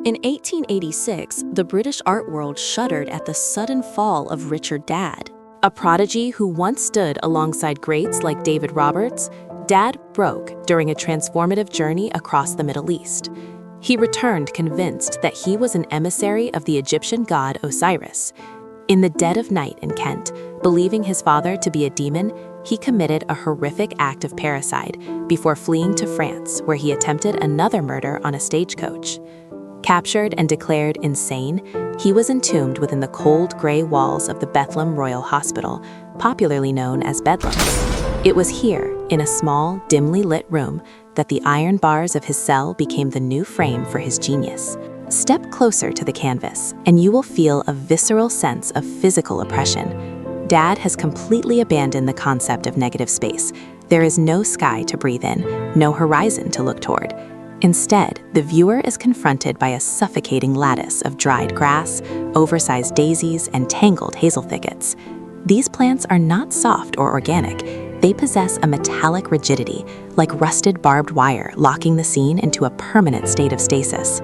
In 1886, the British art world shuddered at the sudden fall of Richard Dadd. A prodigy who once stood alongside greats like David Roberts, Dadd broke during a transformative journey across the Middle East. He returned convinced that he was an emissary of the Egyptian god Osiris. In the dead of night in Kent, believing his father to be a demon, he committed a horrific act of parricide before fleeing to France, where he attempted another murder on a stagecoach. Captured and declared insane, he was entombed within the cold gray walls of the Bethlehem Royal Hospital, popularly known as Bedlam. It was here, in a small, dimly lit room, that the iron bars of his cell became the new frame for his genius. Step closer to the canvas, and you will feel a visceral sense of physical oppression. Dadd has completely abandoned the concept of negative space. There is no sky to breathe in, no horizon to look toward. Instead, the viewer is confronted by a suffocating lattice of dried grass, oversized daisies, and tangled hazel thickets. These plants are not soft or organic. They possess a metallic rigidity, like rusted barbed wire locking the scene into a permanent state of stasis.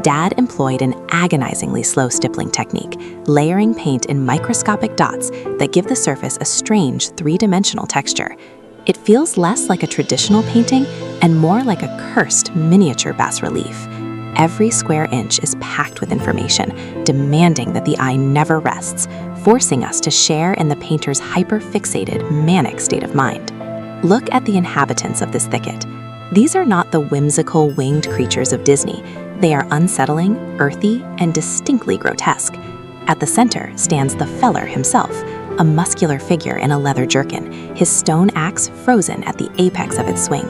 Dadd employed an agonizingly slow stippling technique, layering paint in microscopic dots that give the surface a strange three-dimensional texture. It feels less like a traditional painting and more like a cursed miniature bas-relief. Every square inch is packed with information, demanding that the eye never rests, forcing us to share in the painter's hyper-fixated, manic state of mind. Look at the inhabitants of this thicket. These are not the whimsical winged creatures of Disney. They are unsettling, earthy, and distinctly grotesque. At the center stands the feller himself, a muscular figure in a leather jerkin, his stone axe frozen at the apex of its swing.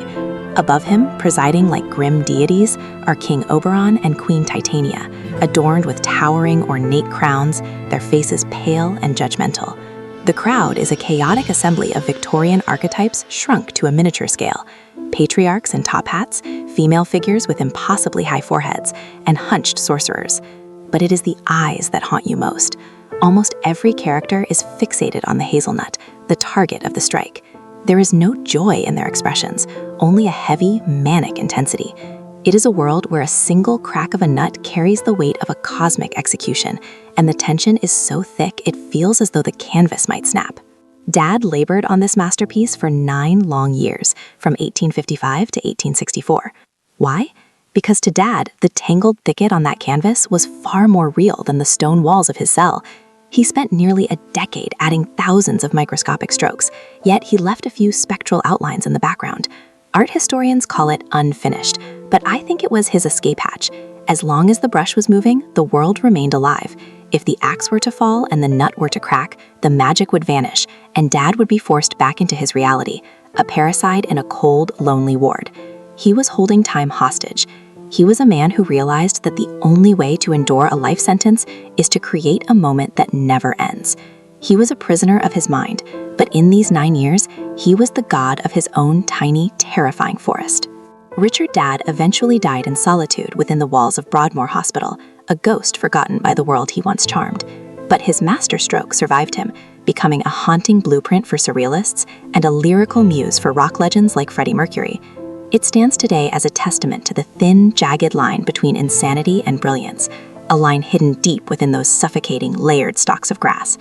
Above him, presiding like grim deities, are King Oberon and Queen Titania, adorned with towering, ornate crowns, their faces pale and judgmental. The crowd is a chaotic assembly of Victorian archetypes shrunk to a miniature scale. Patriarchs in top hats, female figures with impossibly high foreheads, and hunched sorcerers. But it is the eyes that haunt you most. Almost every character is fixated on the hazelnut, the target of the strike. There is no joy in their expressions, only a heavy, manic intensity. It is a world where a single crack of a nut carries the weight of a cosmic execution, and the tension is so thick it feels as though the canvas might snap. Dadd labored on this masterpiece for 9 long years, from 1855 to 1864. Why? Because to Dadd, the tangled thicket on that canvas was far more real than the stone walls of his cell. He spent nearly a decade adding thousands of microscopic strokes, yet he left a few spectral outlines in the background. Art historians call it unfinished, but I think it was his escape hatch. As long as the brush was moving, the world remained alive. If the axe were to fall and the nut were to crack, the magic would vanish, and Dadd would be forced back into his reality, a parasite in a cold, lonely ward. He was holding time hostage. He was a man who realized that the only way to endure a life sentence is to create a moment that never ends. He was a prisoner of his mind, but in these 9 years, he was the god of his own tiny, terrifying forest. Richard Dadd eventually died in solitude within the walls of Broadmoor Hospital, a ghost forgotten by the world he once charmed. But his masterstroke survived him, becoming a haunting blueprint for surrealists and a lyrical muse for rock legends like Freddie Mercury. It stands today as a testament to the thin, jagged line between insanity and brilliance, a line hidden deep within those suffocating, layered stalks of grass.